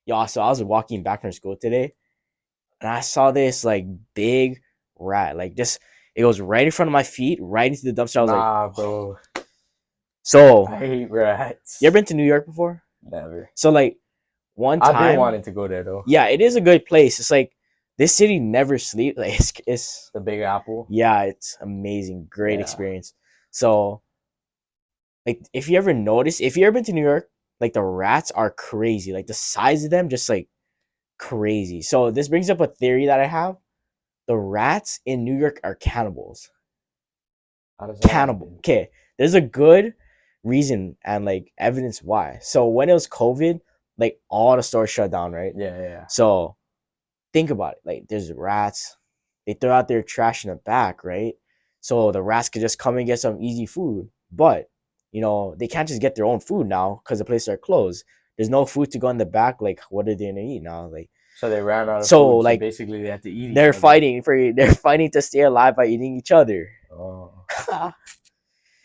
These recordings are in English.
Yeah, so I was walking back from school today, and I saw this like big rat, like just it goes right in front of my feet, right into the dumpster. I was like, Nah, bro. so I hate you ever rats. been to New York before? Never. So like one I've been time, wanting to go there though. yeah, it is a good place. It's like this city never sleeps. Like it's The Big Apple. yeah, it's amazing, great Yeah. experience. So like if you ever notice, if you ever been to New York, like the rats are crazy. Like the size of them, just like crazy. So this brings up a theory that I have. The rats in New York are cannibals. How does that Cannibal. happen? Okay, there's a good reason and like evidence why. So when it was COVID, like all the stores shut down, right? Yeah, yeah. So think about it. Like there's rats. They throw out their trash in the back, right? So the rats could just come and get some easy food. But they can't just get their own food now because the places are closed. There's no food to go in the back. Like, what are they gonna eat now? Like, So they ran out of so food, so like basically they had to eat each they're other. they're fighting to stay alive by eating each other. Oh,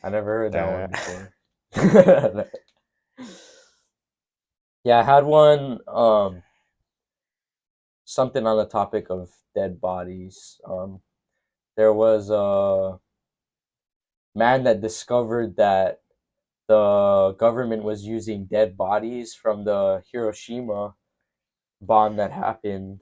I never heard that one Uh, before. Yeah, I had one something on the topic of dead bodies. There was a man that discovered that the government was using dead bodies from the Hiroshima bomb that happened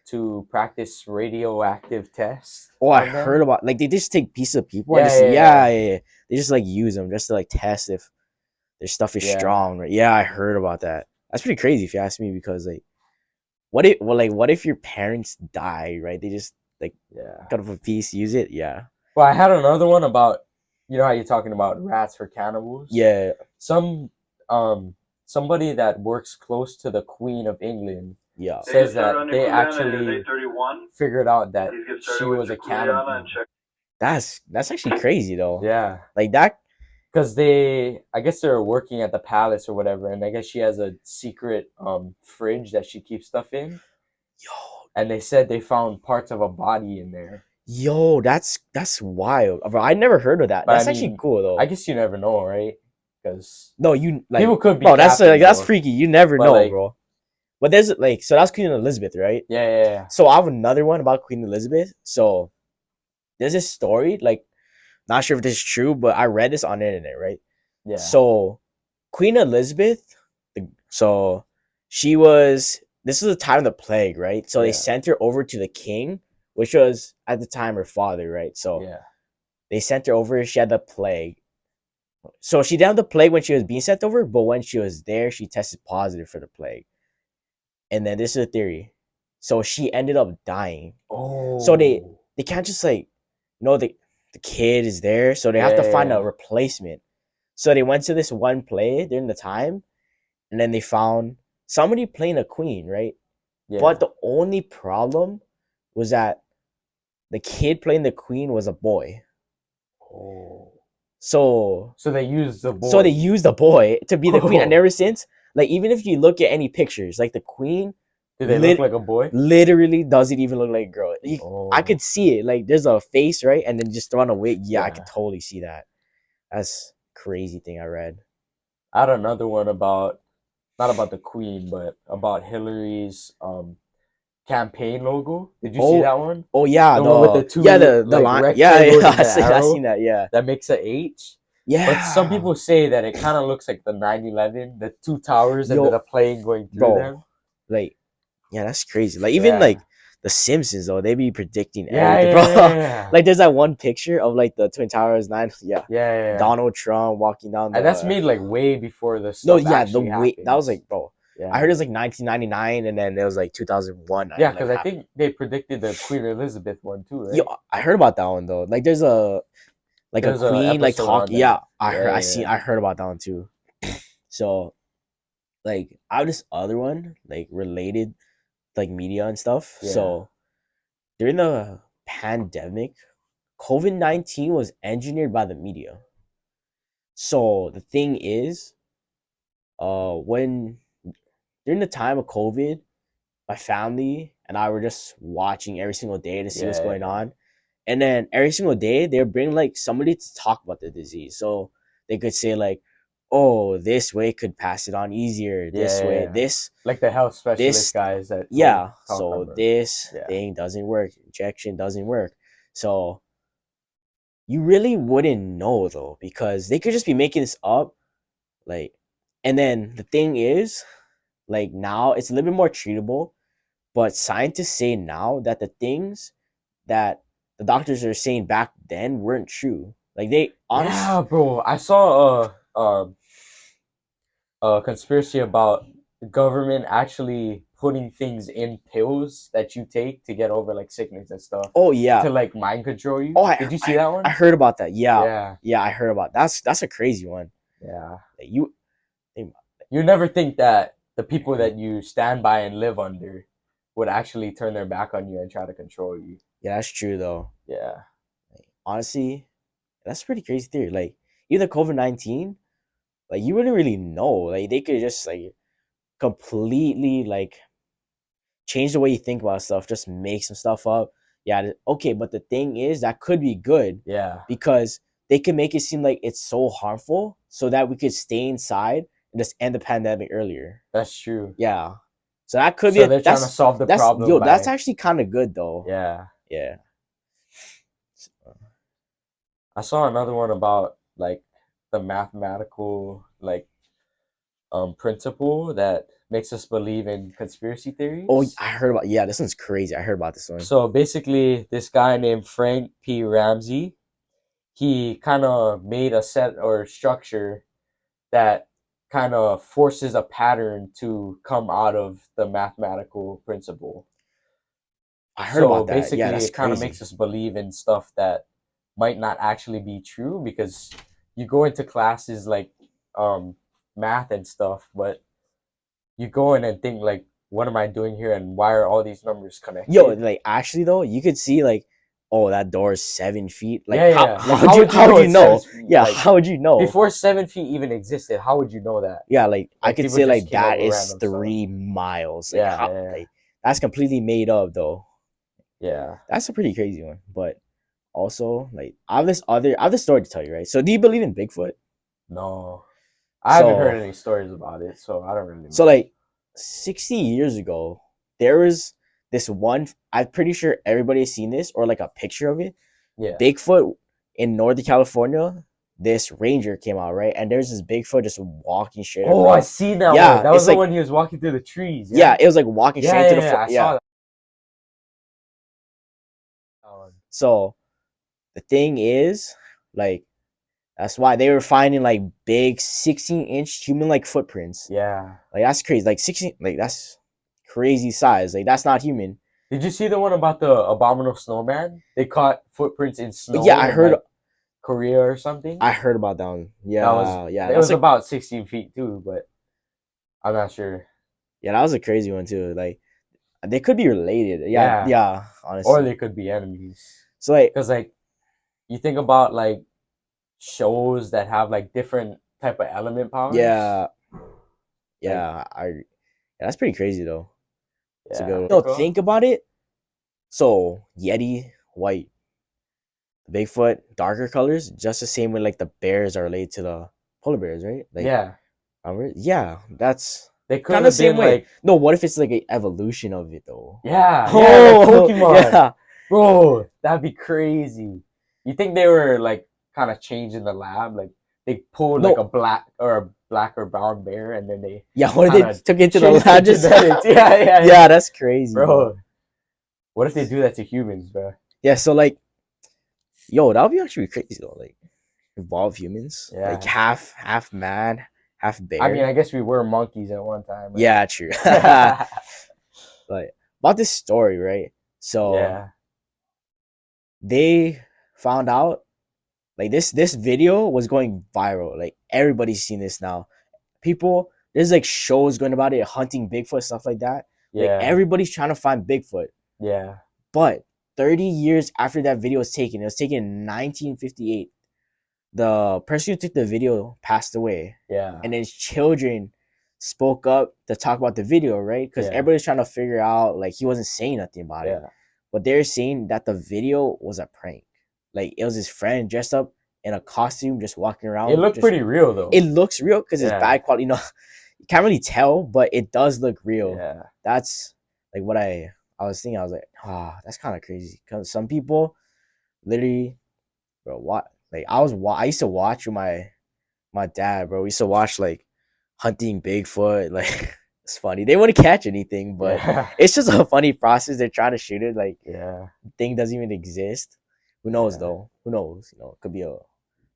to practice radioactive tests oh, I on heard them. about like they just take pieces of people and Yeah, just yeah, yeah, yeah, yeah, yeah. They just like use them just to like test if their stuff is yeah, strong, right? Yeah, I heard about that. That's pretty crazy if you ask me because like what if your parents die, right? They just like yeah. cut off a piece, use it. Yeah. Well, I had another one about, you know how you're talking about rats for cannibals? Yeah. Some somebody that works close to the Queen of England Yeah. says that they actually figured out that she was a cannibal. That's actually crazy though. Yeah, Like that. because I guess they're working at the palace or whatever, and I guess she has a secret fridge that she keeps stuff in, Yo, and they said they found parts of a body in there. that's wild. Bro, I never heard of that. But I That's actually mean, cool I though. guess you never know, right? Because No, you like, people could be bro. capping That's though. freaky. You never But know, like, bro. But there's like, so that's Queen Elizabeth, right? yeah, yeah, yeah. So I have another one about Queen Elizabeth. So there's this story, like, not sure if this is true, but I read this on the internet, right? Yeah. So Queen Elizabeth, so she was. This is the time of the plague, right? So they Yeah. sent her over to the king, which was at the time her father, right? So Yeah. they sent her over. She had the plague. So she didn't have the plague when she was being sent over, but when she was there, she tested positive for the plague. And then this is a theory. So she ended up dying. So Oh. they can't just like, the kid is there, so they have Yeah, to yeah, find a yeah. replacement. So they went to this one play during the time, and then they found somebody playing a queen, right? Yeah. But the only problem was that the kid playing the queen was a boy. Oh. So So they used the so they boy. used the boy to be the queen, and Oh. ever since, like even if you look at any pictures, like the queen, Do they look lit like a boy? literally doesn't even look like a girl. I Oh. could see it. Like there's a face, right? And then just throw on a wig. Yeah, I could Yeah. totally see that. That's crazy thing I read. I had another one about, not about the Queen, but about Hillary's campaign logo. Did you see Oh, that one? oh yeah, The one with the two the like line. Yeah, rectangles yeah, and the I seen arrow that. Yeah, that makes a H. But some yeah. people say that it kind of looks like the 9/11, the two towers and then Yo, a plane going through bro, them. like yeah, that's crazy. Like even Yeah. like the Simpsons though, they be predicting Yeah, everything, yeah, bro. yeah, yeah. Like there's that one picture of like the Twin Towers nine. Yeah, Yeah, yeah, yeah. Donald Trump walking down And that's the. made like way before the No, stuff yeah, the actually wait that was happens. like, bro. I heard Yeah. it was like 1999, and then it was like 2001. Yeah, Like because I happened. think they predicted the Queen Elizabeth one too, Yo, right? I heard about that one though. Like there's a like a There's a queen like episode talk. on Yeah, that. Yeah, yeah, I heard about that one too. So like I have this other one like related like media and stuff. yeah. So during the pandemic, COVID-19 was engineered by the media. So the thing is, when during the time of COVID, my family and I were just watching every single day to see what's Yeah, going yeah, on. And then every single day they bring like somebody to talk about the disease. So they could say like, oh, this way could pass it on easier. This way, Yeah. this Like the health specialist this guys that told yeah. talk So about. this Yeah. thing doesn't work. Injection doesn't work. So you really wouldn't know though, because they could just be making this up. Like, and then the thing is, like now it's a little bit more treatable, but scientists say now that the things that the doctors are saying back then weren't true. Like they Yeah, honestly, bro. I saw a conspiracy about the government actually putting things in pills that you take to get over like sickness and stuff oh yeah, to like mind control you. oh Did you see that I one? heard about that. Yeah, Yeah. yeah, I heard about that's a crazy one. Yeah. Like, you, they, You never think that the people that you stand by and live under would actually turn their back on you and try to control you. yeah, that's true though. Yeah. Like, honestly, that's a pretty crazy theory. Like even COVID-19, like you wouldn't really know. Like they could just like completely like change the way you think about stuff, just make some stuff up. Yeah, okay, but the thing is that could be good Yeah. because they can make it seem like it's so harmful so that we could stay inside and just end the pandemic earlier. That's true. Yeah. So that could be So they're trying to solve the that's problem that's by actually kind of good though. yeah. Yeah. I saw another one about like the mathematical like principle that makes us believe in conspiracy Oh, theories. I heard about, yeah, this one's crazy. I heard about this one. So basically, this guy named Frank P. Ramsey, he kind of made a set or structure that kind of forces a pattern to come out of the mathematical principle. I heard So about that. Yeah, basically, that's it kind of crazy. makes us believe in stuff that might not actually be true because you go into classes like um, math and stuff, but you go in and think like, what am I doing here, and why are all these numbers Yo, connected? like actually though, you could see like, oh, that door is 7 feet. Like Yeah, yeah. Like, how would you it's 7 know? feet? Yeah, Like how would you know? before 7 feet even existed, how would you know that? Yeah, like I Like could people say just like came up that with is random stuff. 3 miles. Like Yeah, how, yeah, like that's completely made up though. yeah. That's a pretty crazy one. But also like I have this story to tell you, right? So do you believe in Bigfoot? No, I haven't heard So any stories about it, so I don't really so know. like 60 years ago, there was this one, I'm pretty sure everybody has seen this or like a picture of it. Yeah. Bigfoot in Northern California, this ranger came out, right? And there's this Bigfoot just walking straight Oh, I across. seen that one. Yeah, That was it's the like, one he was walking through the trees. yeah, Yeah. it was like walking Yeah, straight to the yeah, yeah. I yeah. saw that one. So the thing is, like, that's why they were finding like big 16-inch human like footprints. Yeah. Like that's crazy. Like 16, like that's crazy size. Like that's not human. Did you see the one about the abominable snowman? They caught footprints in Yeah, snow in like Korea or something. I heard about that one. That was Yeah, yeah, it that's was like, about 16 feet too, but I'm not sure. yeah, that was a crazy one too. Like they could be related. Yeah, Yeah. yeah, Or honestly. they could be enemies. So like, Because like you think about like shows that have like different type of element powers. yeah, Like yeah, yeah, that's pretty crazy though. It's a good yeah. one. No, think about it. So Yeti, white, Bigfoot, darker colors, just the same way like the bears are related to the polar bears, right? Like, Yeah. yeah, that's They could kind of have the same been way. like No, what if it's like an evolution of it though? yeah, yeah, like Oh, Pokemon. yeah. Bro, that'd be crazy. You think they were like kind of changed in the lab? Like they pulled like No, a black or brown bear and then they yeah. What if kind they of took it to the changed the lab? Just genetics. Yeah, yeah, yeah. yeah, that's crazy, Bro, bro. what if they do that to humans, bro? Yeah, so like, yo, that would be actually crazy though. Like, evolve humans, like Yeah. half man, half I mean, bear. I guess we were monkeys at one time, right? Yeah, true. Like about this story, right? So Yeah. they found out like this video was going viral. Like everybody's seen this now. People, there's like shows going about it, hunting Bigfoot, stuff like that. Like Yeah. everybody's trying to find Bigfoot. Yeah. But 30 years after that video was taken, it was taken in 1958. The person who took the video passed away. Yeah. And then his children spoke up to talk about the video, right? Because Yeah. everybody's trying to figure out, like, he wasn't saying nothing about it. Yeah. But they're saying that the video was a prank. Like, it was his friend dressed up in a costume just walking It around. looked Just pretty real though. it looks real because it's Yeah. bad quality. You can't really tell, but it does look real. Yeah. That's like what I was thinking. I was like, that's kind of crazy. Cause some people literally, bro, what? Like I used to watch with my dad, bro. We used to watch like hunting Bigfoot. Like it's funny. They wouldn't catch anything, but Yeah. it's just a funny process. They're trying to shoot it. Like Yeah. thing doesn't even exist. Who knows Yeah. though? Who knows? It could be a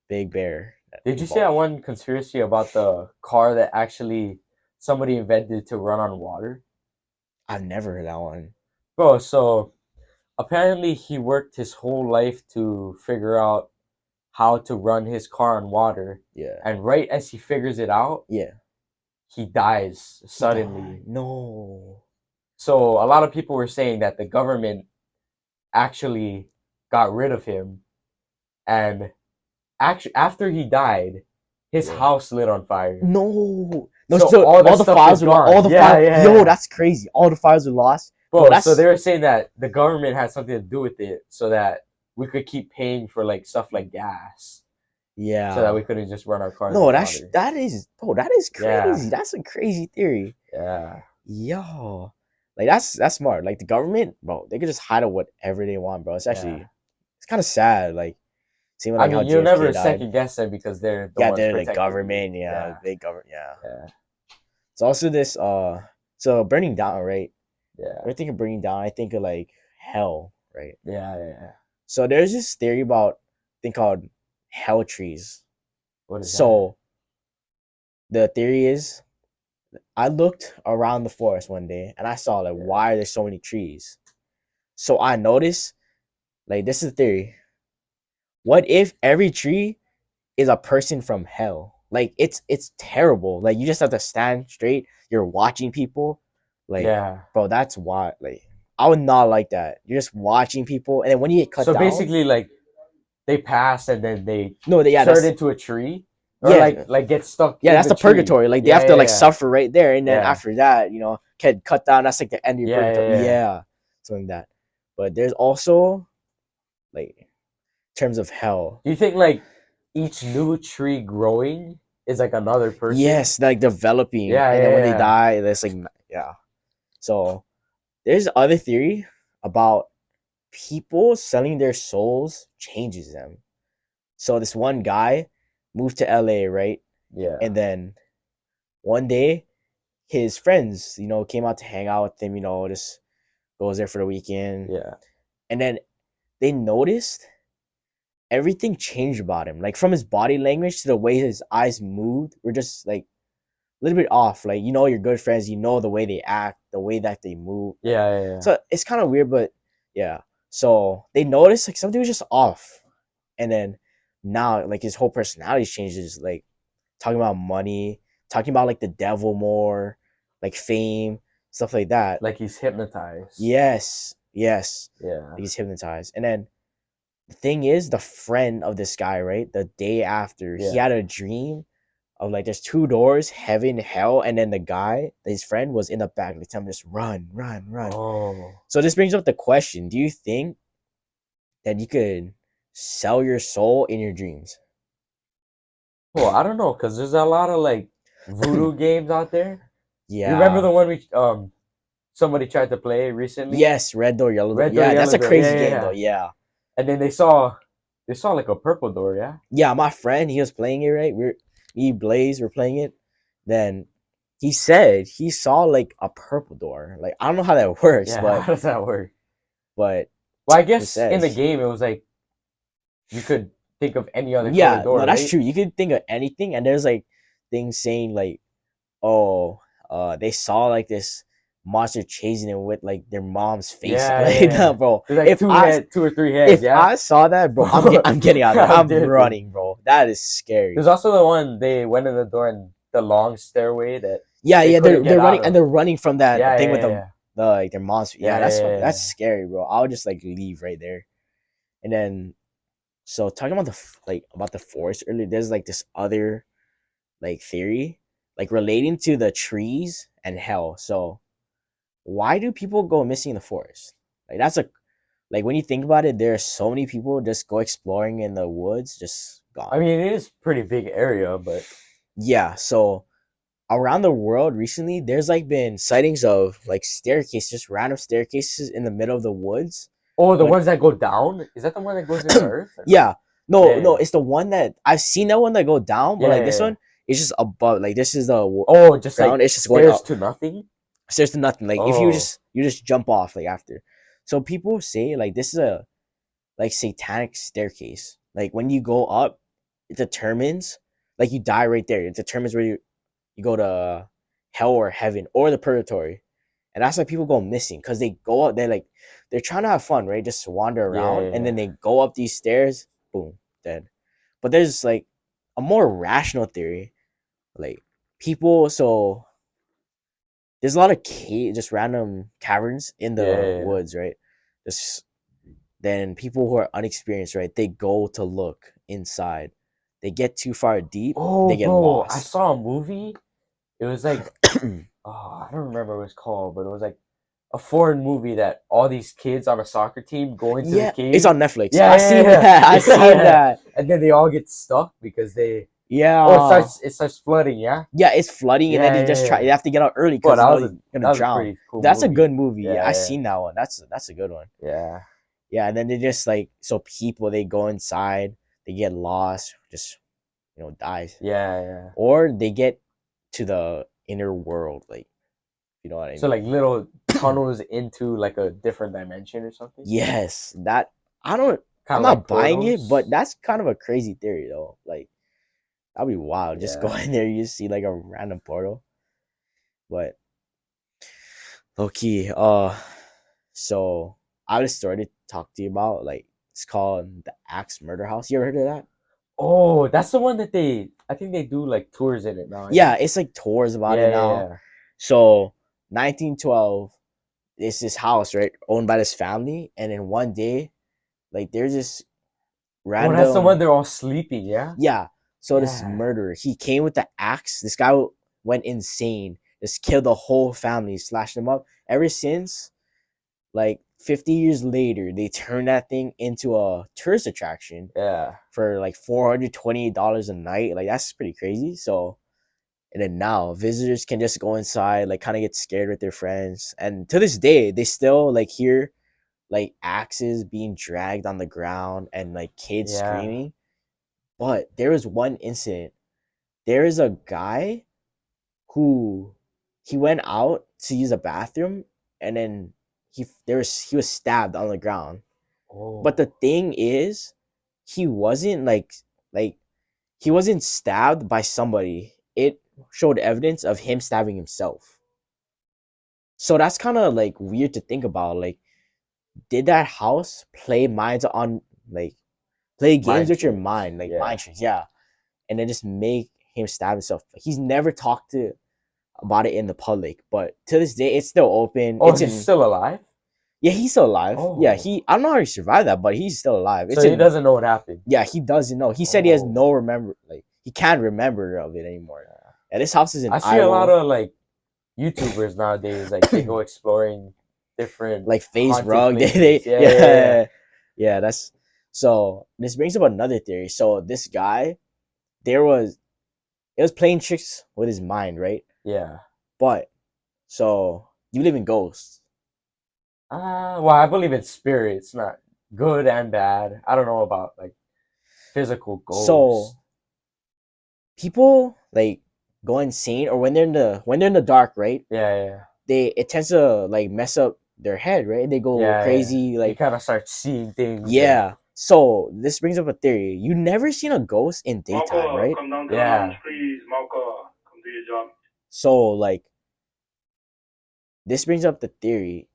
big bear. Did you see that one conspiracy about the car that actually somebody invented to run on water? I've never heard that one. Bro, so apparently he worked his whole life to figure out how to run his car on water. Yeah. And right as he figures it out, Yeah. he dies suddenly. No. So a lot of people were saying that the government actually got rid of him, and actually after he died, his house lit on fire. No. So all the files were all the files. Yo, that's crazy. All the files were lost. Bro, so they were saying that the government had something to do with it, so that we could keep paying for like stuff like gas. Yeah. So that we couldn't just run our cars. No, that is crazy. Yeah. That's a crazy theory. Yeah. Yo. Like that's smart. Like the government, bro, they could just hide whatever they want, bro. It's actually it's kind of sad. Like seeing like how you'll JFK never died. second guess them because they're the ones they're the government. Yeah. Big government. Yeah. It's also this so burning down, right? Yeah. When I think of burning down, I think of like hell, right? Yeah. So there's this theory about thing called hell trees. What is that? So the theory is I looked around the forest one day and I saw like why are there so many trees? So I noticed like this is the theory. What if every tree is a person from hell? Like it's terrible. Like you just have to stand straight. You're watching people. Like bro, that's why like I would not like that. You're just watching people and then when you get cut down. So basically like they pass and then they turn into a tree. Or like get stuck. Yeah, that's the purgatory. Like they have to like suffer right there, and then after that, get cut down. That's like the end of your purgatory. Yeah, something like that. But there's also like in terms of hell. Do you think like each new tree growing is like another person? Yes, like developing. And then when they die, there's like So there's other theory about people selling their souls changes them. So this one guy moved to LA, right? Yeah. And then one day his friends, came out to hang out with him, just goes there for the weekend. Yeah. And then they noticed everything changed about him. Like from his body language to the way his eyes moved were just like a little bit off. Like, your good friends, the way they act, the way that they move. Yeah. So it's kind of weird, but yeah. So they noticed like something was just off. And then now like his whole personality changes, like talking about money, talking about like the devil more, like fame, stuff like that. Like he's hypnotized. Yes. Yeah. Like he's hypnotized. And then the thing is, the friend of this guy, right? The day after, he had a dream of like there's two doors, heaven, hell, and then the guy, his friend, was in the back, like telling him just run. Oh. So this brings up the question: do you think that you could sell your soul in your dreams? Well, I don't know, because there's a lot of like voodoo games out there. Yeah. You remember the one we somebody tried to play recently? Yes, red door, yellow door. Yeah, that's a crazy game though. Yeah. And then they saw like a purple door. Yeah. Yeah, my friend, he was playing it, right. Me, Blaise, were playing it. Then he said he saw like a purple door. Like I don't know how that works. Yeah, but how does that work? But well, I guess in the game it was like you could think of any other color door. No, that's true. You could think of anything, and there's like things saying like, oh, they saw like this monster chasing them with like their mom's face. Bro. There's like two or three heads. If I saw that, bro, I'm getting out of there. I'm running, bro. That is scary. There's also the one they went in the door and the long stairway that. They're running and they're running from that thing with the like their monster. That's scary, bro. I would just like leave right there. And then, so talking about the forest earlier, there's like this other like theory like relating to the trees and hell. So why do people go missing in the forest? Like Like when you think about it, there are so many people just go exploring in the woods, just gone. I mean, it is pretty big area, but Yeah, so around the world recently, there's like been sightings of like staircases, just random staircases in the middle of the woods. oh, the When ones that go down, is that the one that goes in the earth? Or no? yeah, no, Yeah, no, yeah, it's the one that I've seen that one that go down, but yeah, like yeah, this yeah. one, it's just above. Like this is the Oh, just ground. like It's just going stairs up. to nothing. Stairs to nothing. Like if Oh, you just jump off like after. So people say like this is a like satanic staircase. Like when you go up, it determines like you die right there. It determines where you go to hell or heaven or the purgatory. And that's why people go missing because they go up, they're trying to have fun, right? Just wander yeah, around yeah, and yeah. then they go up these stairs, boom, dead. But there's like a more rational theory. Like people, so there's a lot of just random caverns in Yeah, the yeah, yeah. woods, right? Just then people who are unexperienced, right? They go to look inside. They get too far deep, Oh, they get bro, I lost. saw a movie. It was like, oh, I don't remember what it's called, but it was like a foreign movie that all these kids on a soccer team go into the Yeah, it's cave. on Netflix. Yeah, I yeah, seen yeah, that. I seen yeah. that. And then they all get stuck because they. Oh, Yeah. it starts flooding. Yeah, Yeah, it's flooding, and then yeah, they yeah, just try. yeah. They have to get out early Well, because you know they're gonna that was a drown. pretty cool That's a movie. good movie. Yeah, I Yeah, seen that one. That's a good one. yeah, Yeah, and then they just like so people they go inside, they get lost, just die, yeah, yeah. or they get to the inner world, like you know what I So mean. like little tunnels into like a different dimension or something. Yes, that I don't. Kind I'm of like not buying it, but portals. that's kind of a crazy theory though. Like that'd be wild. Just go Yeah. in there, you see like a random portal, but low key. So I have a story to talk to you about. Like it's called the Axe Murder House. You ever heard of that? Oh, that's the one that I think they do like tours in it now. Yeah, Yeah. it's like tours about it Yeah, now. yeah, So 1912, it's this house, right, owned by this family, and then one day, like there's this oh, that's the one random, they're all sleeping. Yeah. yeah. So this Yeah. murderer, he came with the axe. This guy went insane, just killed the whole family, slashed them up. Ever since, like 50 years later, they turned that thing into a tourist attraction Yeah. for like $428 a night. Like that's pretty crazy. So and then now visitors can just go inside, like kind of get scared with their friends. And to this day, they still like hear like axes being dragged on the ground and like kids Yeah. screaming. But there was one incident. There is a guy who he went out to use a bathroom and then he was stabbed on the ground. But the Oh. thing is, he wasn't like he wasn't stabbed by somebody. It showed evidence of him stabbing himself. So that's kind of like weird to think about. Like, did that house play minds on like play games Mind with your tricks. mind, like Yeah. mind tricks, yeah, and then just make him stab himself. He's never talked to about it in the public, but to this day, it's still open. Oh, It's he's in still alive. yeah, he's still alive. Yeah, Oh. I don't know how he survived that, but he's still alive. So It's he in doesn't know what happened. yeah, he doesn't know. He said he has Oh. no remember like he can't remember of it anymore. And this house is in I see a lot Iowa. of like YouTubers nowadays. Like they go exploring different Like face haunted rug. places. Yeah, yeah, yeah, Yeah, yeah. That's so. This brings up another theory. So this guy, there was it was playing tricks with his mind, right? yeah. But so you believe in ghosts. Well, I believe in spirits, not good and bad. I don't know about like physical ghosts. So people like go insane, or when they're in the dark, right? Yeah, yeah, It tends to like mess up their head, right? They go yeah, yeah. crazy, You like kind of start seeing things, and yeah. So this brings up a theory. You never seen a ghost in daytime, Marco, right? come down to the lounge, yeah, please. Marco, come do your job. So like this brings up the theory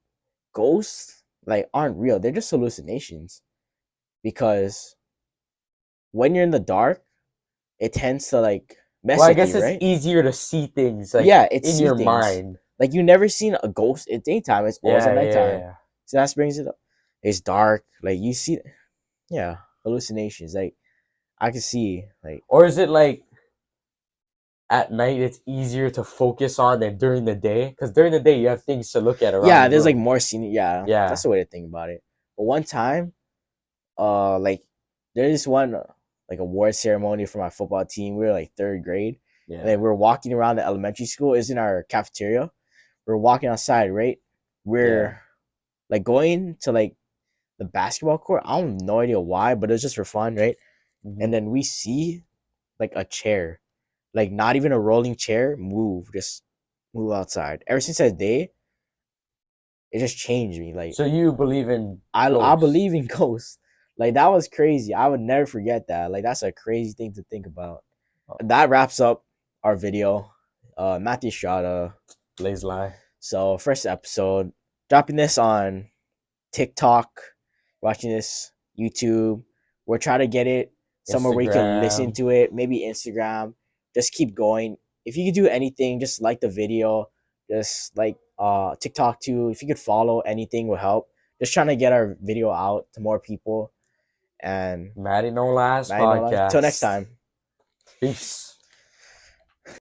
ghosts like aren't real. They're just hallucinations because when you're in the dark, it tends to like Well, mess I with guess you, it's right? easier to see things like Yeah, it in see your things. mind. Like you never seen a ghost at daytime. It's always at Yeah, yeah, nighttime. yeah. So that brings it up. It's dark. Like you see, yeah, hallucinations. Like I can see, like Or is it like at night it's easier to focus on than during the day? Because during the day you have things to look at around yeah, the there's like room. more scene. Yeah, that's Yeah. the way to think about it. But one time, like there's one like award ceremony for my football team. We were like third grade, and Yeah. then we were walking around the elementary school. It's in our cafeteria. We're walking outside, right? Yeah. We're like going to like the basketball court. I don't have no idea why, but it was just for fun, right? Hmm. And then we see like a chair, like not even a rolling chair, just move outside. Ever since that day, it just changed me. Like So you believe in I ghosts? believe in ghosts. Like that was crazy. I would never forget that. Like that's a crazy thing to think about. Oh, That wraps up our video. Mattie Estrada. Blaise lie. So first episode, dropping this on TikTok, watching this YouTube. We're trying to get it somewhere where you can listen Instagram. to it. Maybe Instagram. Just keep going. If you could do anything, just like the video. Just like TikTok too. If you could follow, anything will help. Just trying to get our video out to more people. And Matty No Last I know. Till next Podcast. time. Peace.